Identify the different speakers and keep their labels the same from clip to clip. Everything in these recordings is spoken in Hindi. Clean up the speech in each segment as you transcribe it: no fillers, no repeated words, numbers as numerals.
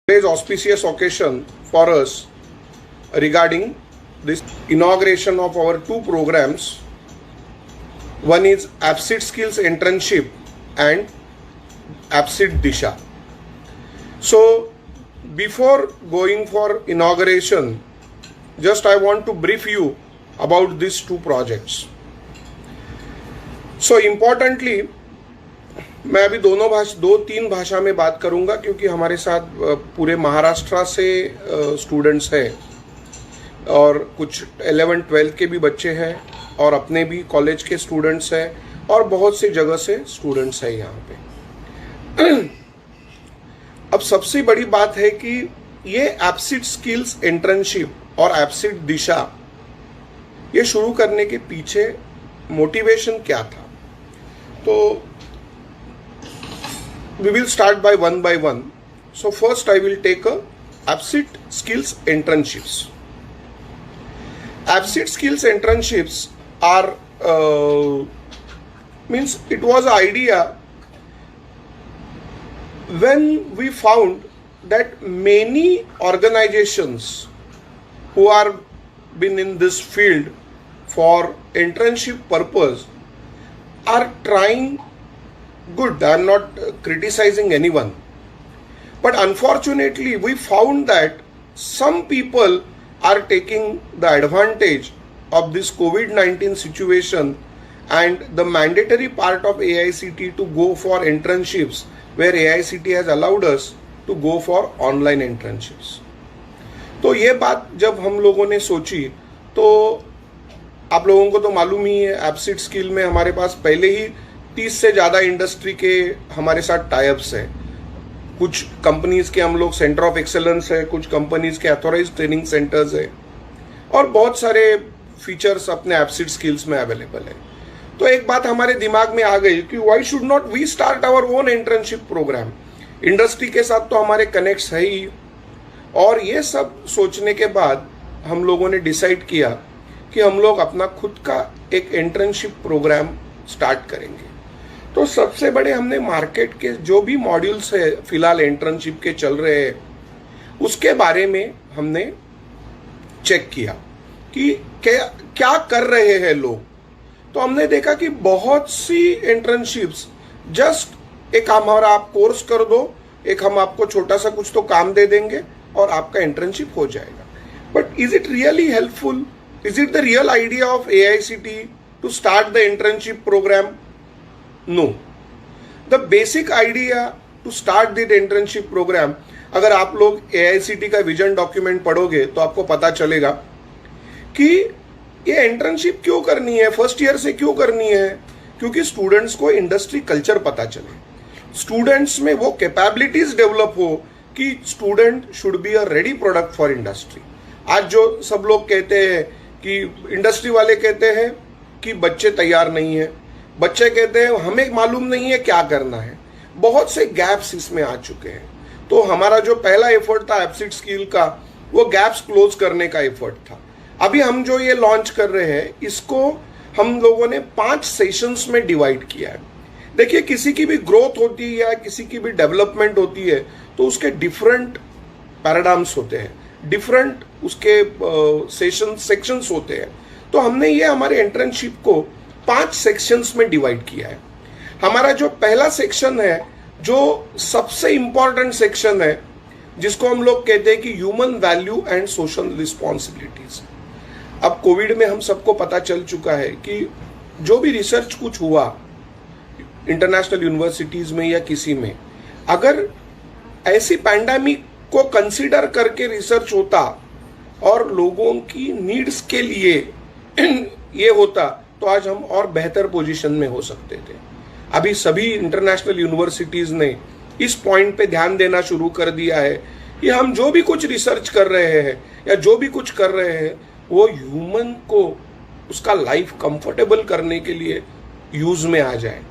Speaker 1: Today's auspicious occasion for us regarding this inauguration of our two programs. One is Apsid Skills Internship and Apsid Disha. So before going for inauguration, just I want to brief you about these two projects. So importantly, मैं अभी दो तीन भाषा में बात करूंगा क्योंकि हमारे साथ पूरे महाराष्ट्र से स्टूडेंट्स हैं और कुछ 11-12 के भी बच्चे हैं और अपने भी कॉलेज के स्टूडेंट्स हैं और बहुत सी जगह से स्टूडेंट्स हैं यहाँ पे। अब सबसे बड़ी बात है कि ये एप्सिड स्किल्स इंटर्नशिप और एप्सिड दिशा ये शुरू करने के पीछे मोटिवेशन क्या था, तो we will start by one. So first I will take a Apsid Skills Internships. Apsid Skills Internships are means it was an idea when we found that many organizations who are been in this field for internship purpose are trying good. I am not criticizing anyone, but unfortunately we found that some people are taking the advantage of this COVID-19 situation and the mandatory part of AICTE to go for internships, where AICTE has allowed us to go for online internships. तो ये बात जब हम लोगों ने सोची तो आप लोगों को तो मालूम ही है, एप्सिड स्किल में हमारे पास पहले ही 30 से ज़्यादा इंडस्ट्री के हमारे साथ टाइप्स हैं। कुछ कंपनीज के हम लोग सेंटर ऑफ एक्सेलेंस है, कुछ कंपनीज के अथॉराइज्ड ट्रेनिंग सेंटर्स है और बहुत सारे फीचर्स अपने एप्सिड स्किल्स में अवेलेबल है। तो एक बात हमारे दिमाग में आ गई कि why should not we start our own internship programme. Industry के साथ तो हमारे कनेक्ट्स है ही, और ये सब सोचने के बाद हम लोगों ने डिसाइड किया कि हम लोग अपना खुद का एक इंटर्नशिप प्रोग्राम स्टार्ट करेंगे। तो सबसे बड़े हमने मार्केट के जो भी मॉड्यूल्स है फिलहाल इंटर्नशिप के चल रहे हैं उसके बारे में हमने चेक किया कि क्या कर रहे हैं लोग। तो हमने देखा कि बहुत सी इंटर्नशिप्स जस्ट एक हमारा आप कोर्स कर दो, एक हम आपको छोटा सा कुछ तो काम दे देंगे और आपका इंटर्नशिप हो जाएगा। But is it really helpful? Is it the real idea of AICTE to start the internship programme? No. The basic idea to start the internship program, अगर आप लोग AICTE का विजन डॉक्यूमेंट पढ़ोगे तो आपको पता चलेगा कि ये इंटर्नशिप क्यों करनी है, फर्स्ट ईयर से क्यों करनी है। क्योंकि स्टूडेंट्स को इंडस्ट्री कल्चर पता चले, स्टूडेंट्स में वो कैपेबिलिटीज डेवलप हो कि student should be a ready product for industry. आज जो सब लोग कहते हैं कि इंडस्ट्री वाले कहते हैं कि बच्चे तैयार नहीं है, बच्चे कहते हैं हमें मालूम नहीं है क्या करना है, बहुत से गैप्स इसमें आ चुके हैं। तो हमारा जो पहला एफर्ट था एप्सिड स्किल का, वो गैप्स क्लोज करने का एफर्ट था। अभी हम जो ये लॉन्च कर रहे हैं इसको हम लोगों ने 5 सेशंस में डिवाइड किया है। देखिए, किसी की भी ग्रोथ होती है या किसी की भी डेवलपमेंट होती है तो उसके डिफरेंट पैराडाम्स होते हैं, डिफरेंट उसके सेक्शंस होते हैं। तो हमने ये हमारे इंटर्नशिप को 5 सेक्शंस में डिवाइड किया है। हमारा जो पहला सेक्शन है, जो सबसे इंपॉर्टेंट सेक्शन है, जिसको हम लोग कहते हैं कि human value and social responsibilities. अब कोविड में हम सबको पता चल चुका है कि जो भी रिसर्च कुछ हुआ इंटरनेशनल यूनिवर्सिटीज में या किसी में, अगर ऐसी पैंडेमिक को कंसीडर करके रिसर्च होता और लोगों की नीड्स के लिए ये होता तो आज हम और बेहतर पोजीशन में हो सकते थे। अभी सभी इंटरनेशनल यूनिवर्सिटीज ने इस पॉइंट पे ध्यान देना शुरू कर दिया है कि हम जो भी कुछ रिसर्च कर रहे हैं या जो भी कुछ कर रहे हैं वो ह्यूमन को उसका लाइफ कंफर्टेबल करने के लिए यूज में आ जाए।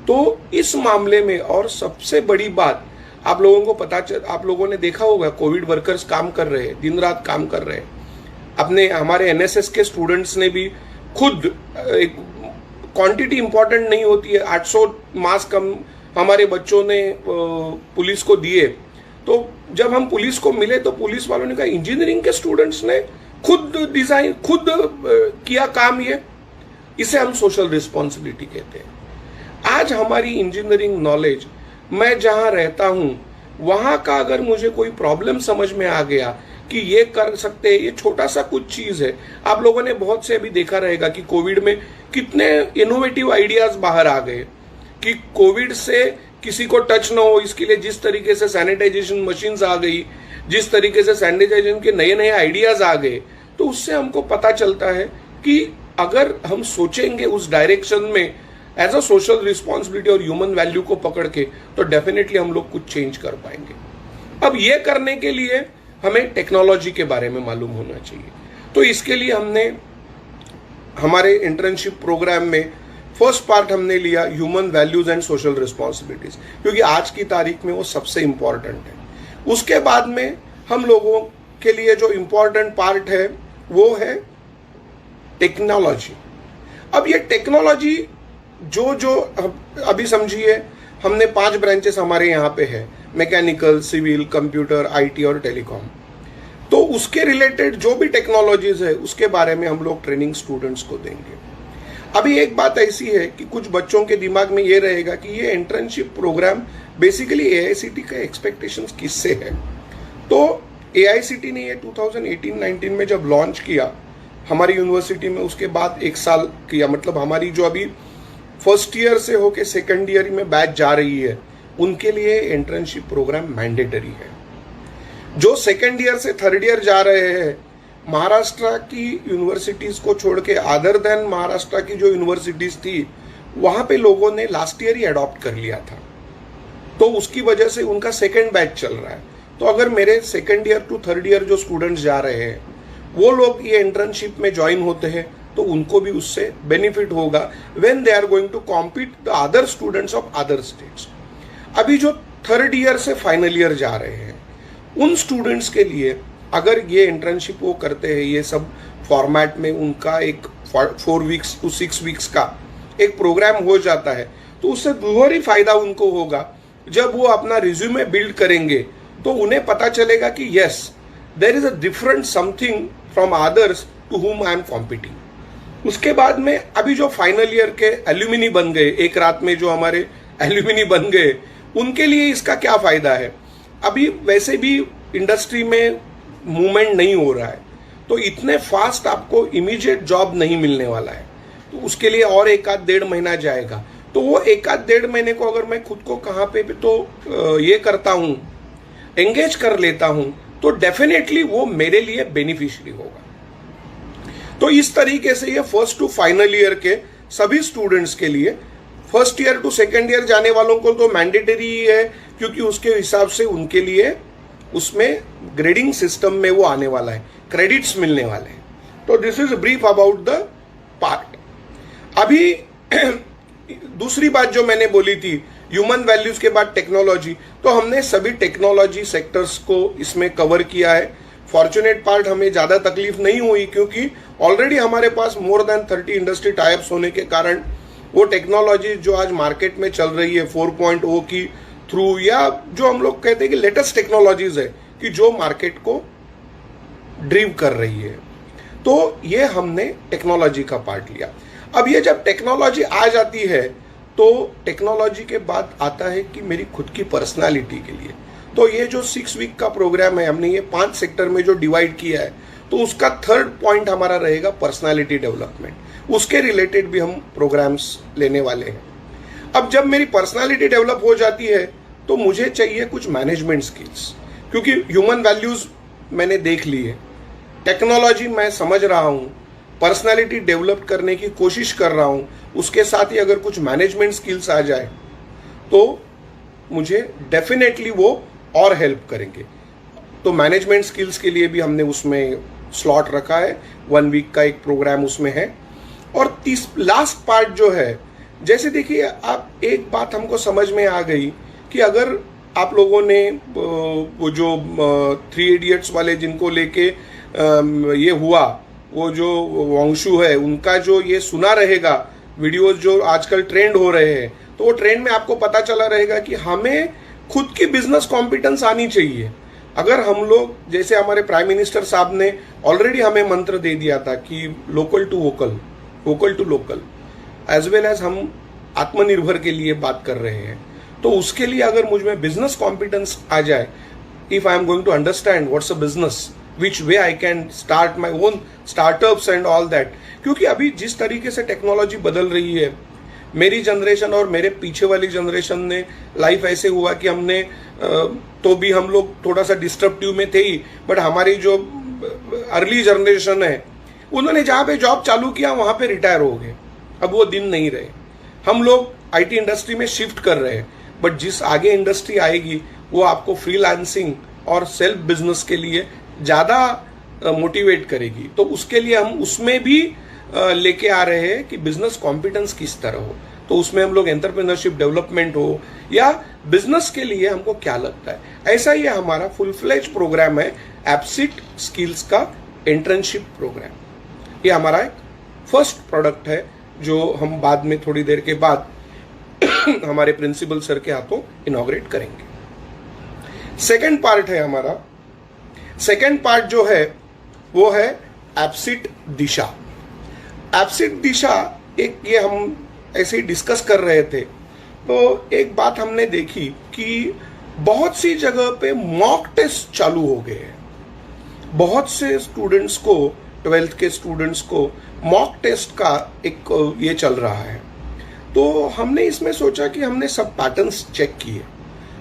Speaker 1: तो इस मामले में, और सबसे बड़ी बात आप लोगों को आप लोगों ने देखा होगा, कोविड वर्कर्स काम कर रहे हैं, दिन रात काम कर रहे हैं। अपने हमारे NSS के स्टूडेंट्स ने भी खुद, एक क्वांटिटी इंपॉर्टेंट नहीं होती है, 800 मास्क हम हमारे बच्चों ने पुलिस को दिए तो जब हम पुलिस को मिले तो पुलिस वालों ने कहा इंजीनियरिंग के स्टूडेंट्स ने खुद डिजाइन, खुद किया काम, ये इसे हम सोशल रिस्पॉन्सिबिलिटी कहते हैं। आज हमारी इंजीनियरिंग नॉलेज, मैं जहां रहता हूं वहां का अगर मुझे कोई प्रॉब्लम समझ में आ गया कि ये कर सकते हैं, ये छोटा सा कुछ चीज है। आप लोगों ने बहुत से अभी देखा रहेगा कि कोविड में कितने इनोवेटिव आइडियाज बाहर आ गए कि कोविड से किसी को टच ना हो इसके लिए जिस तरीके से सैनिटाइजेशन मशीन्स आ गई, जिस तरीके से सैनिटाइजेशन के नए नए आइडियाज आ गए, तो उससे हमको पता चलता है कि अगर हम सोचेंगे उस डायरेक्शन में एज अ सोशल रिस्पॉन्सिबिलिटी और ह्यूमन वैल्यू को पकड़ के, तो डेफिनेटली हम लोग कुछ चेंज कर पाएंगे। अब ये करने के लिए हमें टेक्नोलॉजी के बारे में मालूम होना चाहिए। तो इसके लिए हमने हमारे इंटर्नशिप प्रोग्राम में फर्स्ट पार्ट हमने लिया human values and social responsibilities, क्योंकि आज की तारीख में वो सबसे इंपॉर्टेंट है। उसके बाद में हम लोगों के लिए जो इंपॉर्टेंट पार्ट है वो है टेक्नोलॉजी। अब ये टेक्नोलॉजी जो अभी समझिए हमने 5 ब्रांचेस हमारे यहाँ पे है, मैकेनिकल, सिविल, कंप्यूटर, आईटी और टेलीकॉम। तो उसके रिलेटेड जो भी टेक्नोलॉजीज है उसके बारे में हम लोग ट्रेनिंग स्टूडेंट्स को देंगे। अभी एक बात ऐसी है कि कुछ बच्चों के दिमाग में ये रहेगा कि ये इंटर्नशिप प्रोग्राम बेसिकली एआईसीटी का एक्सपेक्टेशंस किससे है। तो एआईसीटी ने ये 2018-19 में जब लॉन्च किया हमारी यूनिवर्सिटी में, उसके बाद 1 साल किया, मतलब हमारी जो अभी फर्स्ट ईयर से होके सेकेंड ईयर में बैच जा रही है उनके लिए इंटर्नशिप प्रोग्राम मैंडेटरी है। जो सेकेंड ईयर से थर्ड ईयर जा रहे हैं, महाराष्ट्र की यूनिवर्सिटीज को छोड़ के अदर देन महाराष्ट्र की जो यूनिवर्सिटीज थी वहां पे लोगों ने लास्ट ईयर ही अडॉप्ट कर लिया था, तो उसकी वजह से उनका सेकेंड बैच चल रहा है। तो अगर मेरे second year to third year जो स्टूडेंट्स जा रहे हैं वो लोग ये इंटर्नशिप में ज्वाइन होते हैं तो उनको भी उससे बेनिफिट होगा when they are going to compete the other students of other states. अभी जो थर्ड ईयर से फाइनल ईयर जा रहे हैं उन स्टूडेंट्स के लिए अगर ये इंटर्नशिप वो करते हैं, ये सब फॉर्मेट में उनका एक 4 वीक्स टू 6 वीक्स का एक प्रोग्राम हो जाता है, तो उससे दोहरी फायदा उनको होगा। जब वो अपना रिज्यूमे बिल्ड करेंगे तो उन्हें पता चलेगा कि yes there is a different something from others to whom I M competing. उसके बाद में अभी जो फाइनल ईयर के एल्यूमिनी बन गए, एक रात में जो हमारे एल्यूमिनी बन गए, उनके लिए इसका क्या फायदा है। अभी वैसे भी इंडस्ट्री में मूवमेंट नहीं हो रहा है, तो इतने फास्ट आपको इमीडिएट जॉब नहीं मिलने वाला है, तो उसके लिए और 1-1.5 महीना जाएगा। तो वो 1-1.5 महीने को अगर मैं खुद को कहाँ पे भी तो ये करता हूँ, एंगेज कर लेता हूँ, तो डेफिनेटली वो मेरे लिए बेनिफिशियरी होगा। तो इस तरीके से ये फर्स्ट टू फाइनल ईयर के सभी स्टूडेंट्स के लिए, first year to second year जाने वालों को तो मैंडेटरी ही है, क्योंकि उसके हिसाब से उनके लिए उसमें ग्रेडिंग सिस्टम में वो आने वाला है, क्रेडिट्स मिलने वाले हैं। तो this is brief about the part. अभी दूसरी बात जो मैंने बोली थी ह्यूमन वैल्यूज के बाद टेक्नोलॉजी, तो हमने सभी टेक्नोलॉजी सेक्टर्स को इसमें कवर किया है। फॉर्चुनेट पार्ट हमें ज्यादा तकलीफ नहीं हुई क्योंकि ऑलरेडी हमारे पास मोर देन 30 इंडस्ट्री टाइप्स होने के कारण वो टेक्नोलॉजी जो आज मार्केट में चल रही है 4.0 की थ्रू, या जो हम लोग कहते हैं कि लेटेस्ट टेक्नोलॉजीज है कि जो मार्केट को ड्रीव कर रही है, तो ये हमने टेक्नोलॉजी का पार्ट लिया। अब ये जब टेक्नोलॉजी आ जाती है तो टेक्नोलॉजी के बाद आता है कि मेरी खुद की पर्सनालिटी के लिए, तो ये जो 6 वीक का प्रोग्राम है हमने ये 5 सेक्टर में जो डिवाइड किया है, तो उसका थर्ड पॉइंट हमारा रहेगा पर्सनालिटी डेवलपमेंट। उसके रिलेटेड भी हम प्रोग्राम्स लेने वाले हैं। अब जब मेरी पर्सनालिटी डेवलप हो जाती है तो मुझे चाहिए कुछ मैनेजमेंट स्किल्स, क्योंकि ह्यूमन वैल्यूज मैंने देख ली है, टेक्नोलॉजी मैं समझ रहा हूं, पर्सनालिटी डेवलप करने की कोशिश कर रहा हूं, उसके साथ ही अगर कुछ मैनेजमेंट स्किल्स आ जाए तो मुझे डेफिनेटली वो और हेल्प करेंगे। तो मैनेजमेंट स्किल्स के लिए भी हमने उसमें स्लॉट रखा है, 1 वीक का एक प्रोग्राम उसमें है। और लास्ट पार्ट जो है, जैसे देखिए आप एक बात हमको समझ में आ गई कि अगर आप लोगों ने वो जो 3 इडियट्स वाले जिनको लेके ये हुआ, वो जो वंशु है उनका जो ये सुना रहेगा, वीडियोस जो आजकल ट्रेंड हो रहे हैं, तो वो ट्रेंड में आपको पता चला रहेगा कि हमें खुद की बिजनेस कॉम्पिटेंस आनी चाहिए। अगर हम लोग, जैसे हमारे प्राइम मिनिस्टर साहब ने ऑलरेडी हमें मंत्र दे दिया था कि local to vocal, vocal to local, as well as हम आत्मनिर्भर के लिए बात कर रहे हैं, तो उसके लिए अगर मुझ में बिजनेस कॉम्पिटेंस आ जाए, if I am going to understand what's a business, which way I can start my own startups and all that. क्योंकि अभी जिस तरीके से टेक्नोलॉजी बदल रही है, मेरी जनरेशन और मेरे पीछे वाली जनरेशन ने लाइफ ऐसे हुआ कि हमने तो भी हम लोग थोड़ा सा डिस्ट्रप्टिव में थे ही, बट हमारी जो अर्ली जनरेशन है उन्होंने जहाँ पे जॉब चालू किया वहाँ पे रिटायर हो गए। अब वो दिन नहीं रहे। हम लोग आईटी इंडस्ट्री में शिफ्ट कर रहे हैं, बट जिस आगे इंडस्ट्री आएगी वो आपको फ्रीलांसिंग और सेल्फ बिजनेस के लिए ज़्यादा मोटिवेट करेगी। तो उसके लिए हम उसमें भी लेके आ रहे हैं कि बिजनेस कॉम्पिटेंस किस तरह हो। तो उसमें हम लोग एंटरप्रेन्योरशिप डेवलपमेंट हो या बिजनेस के लिए हमको क्या लगता है, ऐसा ही हमारा फुल फ्लेज प्रोग्राम है एप्सिट स्किल्स का इंटर्नशिप प्रोग्राम। ये हमारा एक फर्स्ट प्रोडक्ट है जो हम बाद में थोड़ी देर के बाद हमारे प्रिंसिपल सर के हाथों इनॉग्रेट करेंगे। सेकंड पार्ट है हमारा, सेकंड पार्ट जो है वो है एप्सिट दिशा। एप्सिट दिशा एक, ये हम ऐसे ही डिस्कस कर रहे थे तो एक बात हमने देखी कि बहुत सी जगह पे मॉक टेस्ट चालू हो गए हैं। बहुत से स्टूडेंट्स को, 12th के स्टूडेंट्स को मॉक टेस्ट का एक ये चल रहा है। तो हमने इसमें सोचा कि हमने सब पैटर्न्स चेक किए,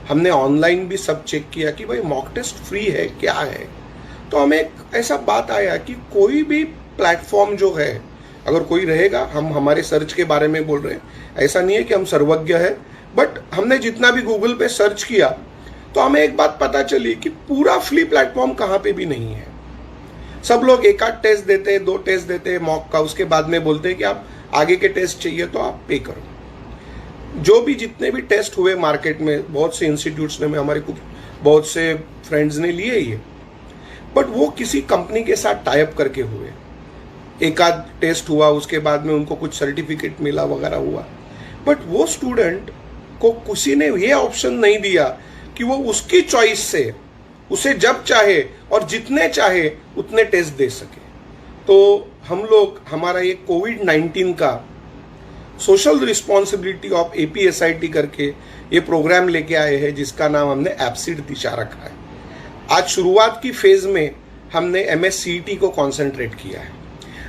Speaker 1: हमने ऑनलाइन भी सब चेक किया कि भाई मॉक टेस्ट फ्री है क्या है। तो हमें एक ऐसा बात आया कि कोई भी प्लेटफॉर्म जो है, अगर कोई रहेगा, हम हमारे सर्च के बारे में बोल रहे हैं, ऐसा नहीं है कि हम सर्वज्ञ है, बट हमने जितना भी गूगल पे सर्च किया तो हमें एक बात पता चली कि पूरा फ्री प्लेटफॉर्म कहाँ पे भी नहीं है। सब लोग एक आध टेस्ट देते हैं, 2 टेस्ट देते हैं मॉक का, उसके बाद में बोलते हैं कि आप आगे के टेस्ट चाहिए तो आप पे करो। जो भी जितने भी टेस्ट हुए मार्केट में, बहुत से इंस्टीट्यूट्स ने, हमारे कुछ बहुत से फ्रेंड्स ने लिए ये, बट वो किसी कंपनी के साथ टाइप करके हुए। एक आध टेस्ट हुआ, उसके बाद में उनको कुछ सर्टिफिकेट मिला वगैरह हुआ, बट वो स्टूडेंट को किसी ने ये ऑप्शन नहीं दिया कि वो उसकी चॉइस से उसे जब चाहे और जितने चाहे उतने टेस्ट दे सके। तो हम लोग हमारा ये कोविड-19 का सोशल रिस्पॉन्सिबिलिटी ऑफ APSIT करके ये प्रोग्राम लेके आए हैं, जिसका नाम हमने एप्सिट दिशा रखा है। आज शुरुआत की फेज में हमने MSCET को कॉन्सेंट्रेट किया है,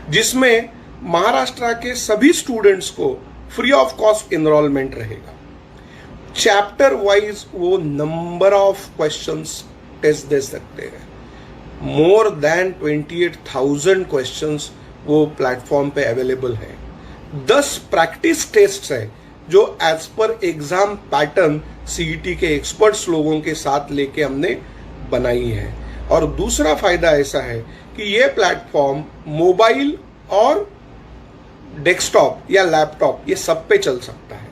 Speaker 1: जिसमें महाराष्ट्र के सभी स्टूडेंट्स को फ्री ऑफ कॉस्ट एनरोलमेंट रहेगा। चैप्टर वाइज वो नंबर ऑफ क्वेश्चंस टेस्ट दे सकते हैं। मोर देन 28,000 क्वेश्चंस वो प्लेटफॉर्म पे अवेलेबल है। 10 प्रैक्टिस टेस्ट है जो as per exam pattern CET के एक्सपर्ट्स लोगों के साथ लेके हमने बनाई है। और दूसरा फायदा ऐसा है कि ये प्लेटफॉर्म मोबाइल और डेस्कटॉप या लैपटॉप ये सब पे चल सकता है,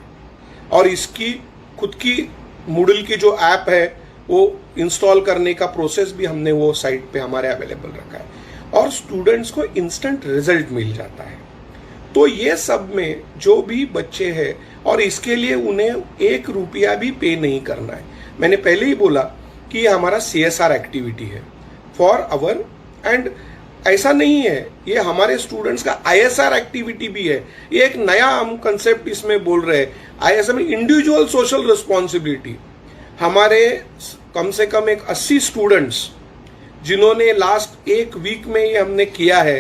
Speaker 1: और इसकी खुद की मूडल की जो ऐप है वो इंस्टॉल करने का प्रोसेस भी हमने वो साइट पे हमारे अवेलेबल रखा है, और स्टूडेंट्स को इंस्टेंट रिजल्ट मिल जाता है। तो ये सब में जो भी बच्चे हैं, और इसके लिए उन्हें 1 रुपया भी पे नहीं करना है। मैंने पहले ही बोला कि ये हमारा CSR एक्टिविटी है फॉर अवर, एंड ऐसा नहीं है, ये हमारे स्टूडेंट्स का ISR एक्टिविटी भी है। ये एक नया हम कंसेप्ट इसमें बोल रहे हैं, ISR में इंडिविजुअल सोशल रिस्पॉन्सिबिलिटी। हमारे कम से कम एक 80 स्टूडेंट्स जिन्होंने लास्ट 1 वीक में ये हमने किया है,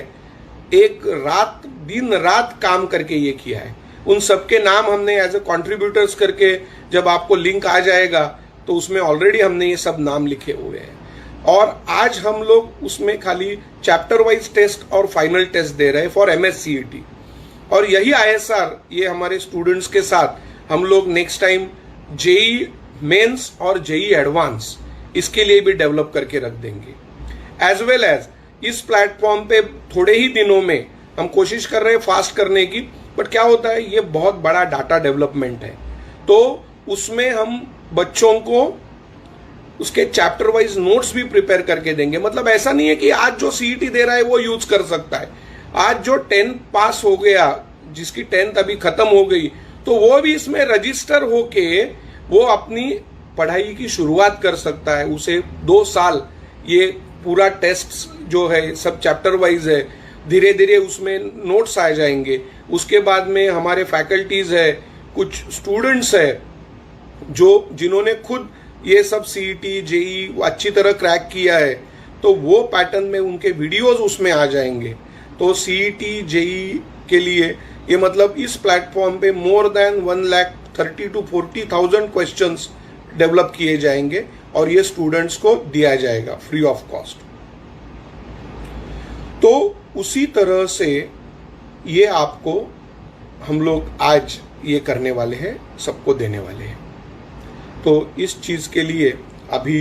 Speaker 1: एक रात दिन रात काम करके ये किया है, उन सबके नाम हमने एज ए कॉन्ट्रीब्यूटर्स करके, जब आपको लिंक आ जाएगा तो उसमें ऑलरेडी हमने ये सब नाम लिखे हुए हैं। और आज हम लोग उसमें खाली चैप्टर वाइज टेस्ट और फाइनल टेस्ट दे रहे हैं फॉर MSCET। और यही ISR ये हमारे स्टूडेंट्स के साथ हम लोग नेक्स्ट टाइम JEE मेंस और JEE एडवांस इसके लिए भी डेवलप करके रख देंगे। एज वेल एज इस प्लेटफॉर्म पे थोड़े ही दिनों में हम कोशिश कर रहे हैं फास्ट करने की, बट क्या होता है, ये बहुत बड़ा डाटा डेवलपमेंट है, तो उसमें हम बच्चों को उसके चैप्टर वाइज नोट्स भी प्रिपेयर करके देंगे। मतलब ऐसा नहीं है कि आज जो CET दे रहा है वो यूज कर सकता है। आज जो 10th पास हो गया, जिसकी 10th अभी खत्म हो गई, तो वो भी इसमें रजिस्टर होके वो अपनी पढ़ाई की शुरुआत कर सकता है। उसे 2 साल ये पूरा टेस्ट जो है सब चैप्टर वाइज है, धीरे धीरे उसमें नोट्स आ जाएंगे। उसके बाद में हमारे फैकल्टीज है, कुछ स्टूडेंट्स है जिन्होंने खुद ये सब सीईटी जेई अच्छी तरह क्रैक किया है, तो वो पैटर्न में उनके वीडियोस उसमें आ जाएंगे। तो सीईटी जेई के लिए ये मतलब इस प्लेटफॉर्म पे more than 1,30,000 to 40,000 questions develop किए जाएंगे और ये स्टूडेंट्स को दिया जाएगा फ्री ऑफ कॉस्ट। तो उसी तरह से ये आपको हम लोग आज ये करने वाले हैं, सबको देने वाले हैं। तो इस चीज़ के लिए अभी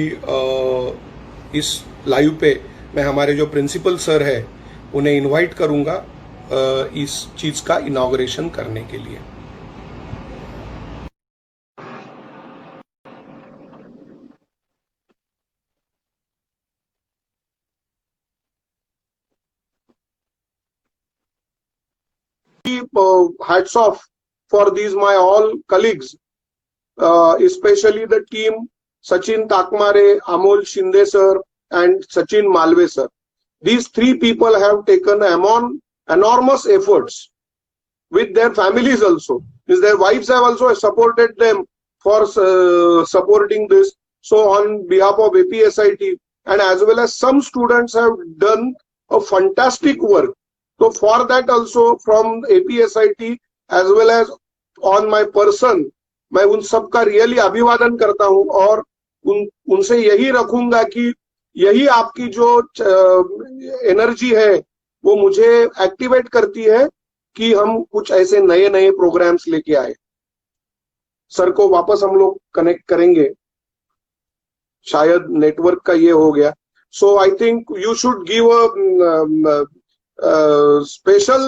Speaker 1: इस लाइव पे मैं हमारे जो प्रिंसिपल सर है उन्हें इनवाइट करूंगा इस चीज़ का इनॉग्रेशन करने के लिए। Hats off for these my all colleagues, especially the team Sachin Takmare, Amol Shinde sir and Sachin Malve sir. These 3 people have taken enormous efforts with their families also. Their wives have also supported them for supporting this. So on behalf of APSIT and as well as some students have done a fantastic work. So for that also from APSIT as well as on my person, मैं उन सब का रियली अभिवादन करता हूं और उनसे यही रखूंगा कि यही आपकी जो एनर्जी है वो मुझे एक्टिवेट करती है कि हम कुछ ऐसे नए नए प्रोग्राम्स लेके आए। सर को वापस हम लोग कनेक्ट करेंगे, शायद नेटवर्क का ये हो गया। So I think you should give a special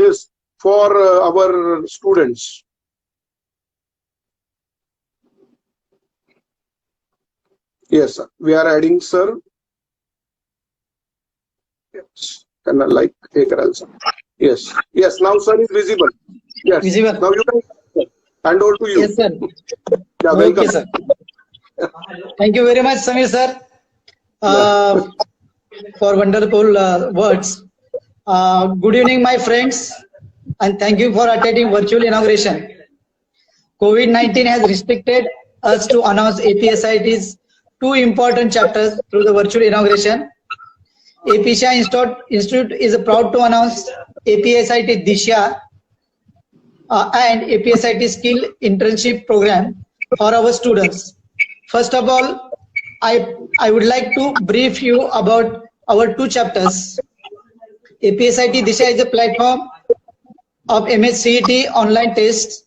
Speaker 1: this for our students. Yes, sir. We are adding, sir. Yes. Can I like take sir? Yes. Yes. Now, sir is visible. Yes. Visible. Now you can hand over to you.
Speaker 2: Yes, sir.
Speaker 1: Yeah, welcome.
Speaker 2: Okay, sir. Thank you very much, Samir sir, for wonderful words. Good evening, my friends, and thank you for attending virtual inauguration. COVID-19 has restricted us to announce APSIT's 2 important chapters through the virtual inauguration. APSIT Institute is proud to announce APSIT Disha and APSIT Skill Internship Program for our students. First of all, I would like to brief you about our 2 chapters. APSIT Disha is a platform of MSCET online tests.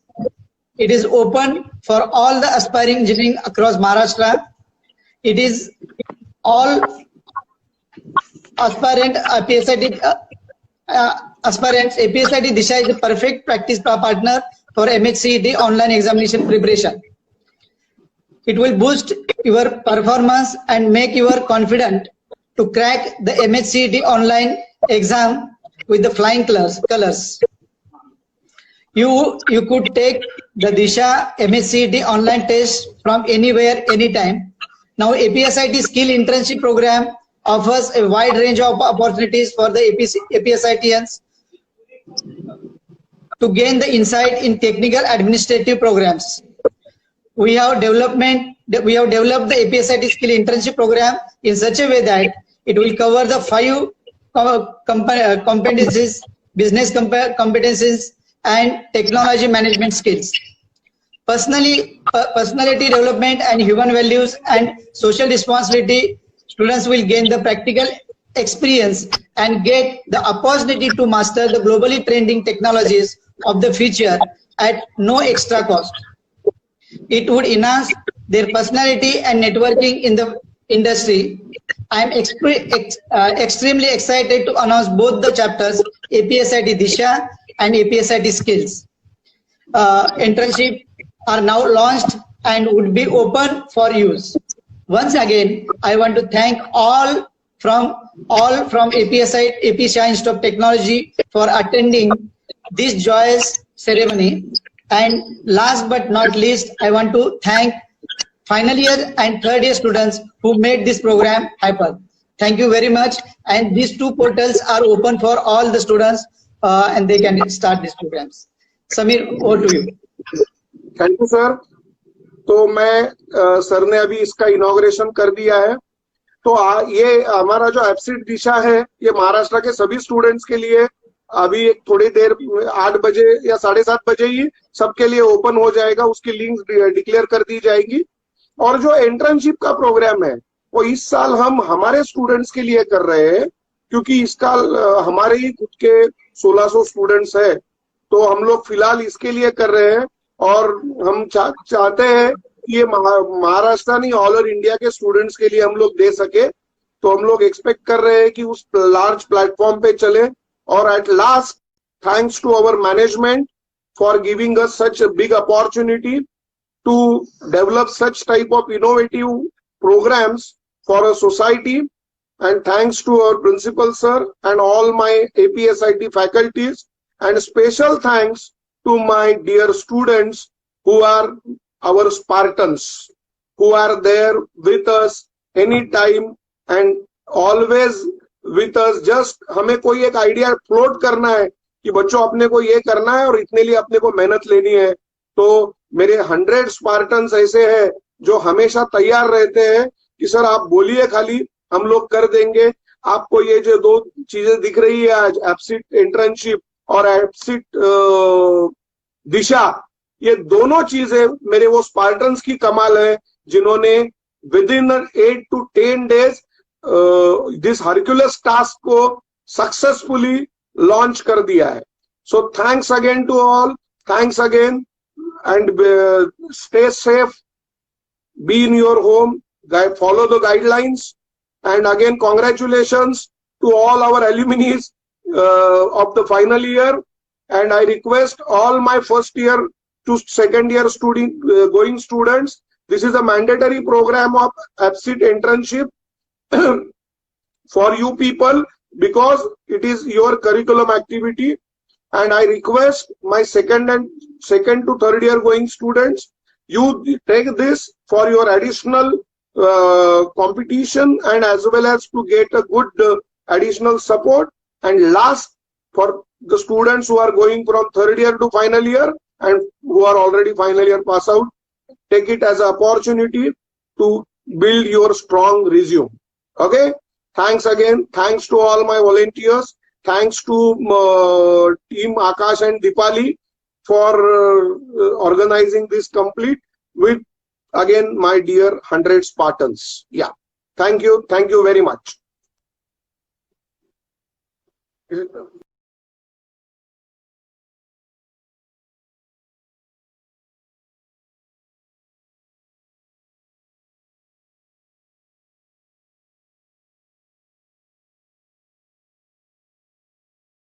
Speaker 2: It is open for all the aspiring engineering across Maharashtra. It is all aspirant APSIT aspirants. APSIT Disha is a perfect practice partner for MHCET online examination preparation. It will boost your performance and make you confident to crack the MHCET online exam with the flying colors. You could take the Disha MHCET online test from anywhere, anytime. Now, APSIT Skill Internship Program offers a wide range of opportunities for the APSITians to gain the insight in technical administrative programs. We have developed the APSIT Skill Internship Program in such a way that it will cover the 5 competencies: business competencies and technology management skills. Personality development and human values and social responsibility. Students will gain the practical experience and get the opportunity to master the globally trending technologies of the future at no extra cost. It would enhance their personality and networking in the industry. I am extremely excited to announce both the chapters, APSIT Disha and APSIT Skills. Internship are now launched and would be open for use. Once again, I want to thank all from APSIT Institute of Technology for attending this joyous ceremony. And last but not least, I want to thank final year and third year students who made this program happen. Thank you very much. And these two portals are open for all the students and they can start these programs. Samir, over to you.
Speaker 1: Thank you sir. तो मैं सर ने अभी इसका इनॉग्रेशन कर दिया है। तो ये हमारा जो एप्सिट दिशा है ये महाराष्ट्र के सभी स्टूडेंट्स के लिए अभी एक थोड़ी देर 8 बजे या 7:30 बजे ही सबके लिए ओपन हो जाएगा। उसकी लिंक्स डिक्लेयर कर दी जाएगी। और जो इंटर्नशिप का प्रोग्राम है वो इस साल हम हमारे स्टूडेंट्स के लिए कर रहे हैं, क्योंकि इसका हमारे ही खुद के 1600 स्टूडेंट्स है। तो हम लोग फिलहाल इसके लिए कर रहे हैं और हम चाहते हैं कि ये महाराष्ट्र नहीं ऑल ओवर इंडिया के स्टूडेंट्स के लिए हम लोग दे सके। तो हम लोग एक्सपेक्ट कर रहे हैं कि उस लार्ज प्लेटफॉर्म पे चले। और at last, thanks to our management for giving us such a big opportunity to develop such type of innovative programs for a society. And thanks to our principal sir and all my APSIT faculties, and special thanks to my dear students who are our Spartans, who are there with us anytime and always with us. Just हमें कोई एक आइडिया फ्लोट करना है कि बच्चों अपने को ये करना है और इतने लिए अपने को मेहनत लेनी है, तो मेरे 100 स्पार्टन्स ऐसे हैं जो हमेशा तैयार रहते हैं कि सर आप बोलिए, खाली हम लोग कर देंगे। आपको ये जो 2 चीजें दिख रही है आज, एप्सिट इंटर्नशिप और एप्सिट दिशा, ये दोनों चीजें मेरे वो स्पार्टन्स की कमाल है जिन्होंने within 8 to 10 days this Hercules task को सक्सेसफुली लॉन्च कर दिया है। So thanks again to all, thanks again, and stay safe, be in your home, follow the guidelines, and again congratulations to all our alumni of the final year. And I request all my first year to second year going students, this is a mandatory program of APSIT internship for you people because it is your curriculum activity. And I request my second to third year going students, you take this for your additional competition and as well as to get a good additional support. And last, for the students who are going from third year to final year and who are already final year pass out, take it as an opportunity to build your strong resume. Okay, thanks again. Thanks to all my volunteers. Thanks to team Akash and Dipali for organizing this complete with again my dear 100 Spartans. Yeah, thank you very much.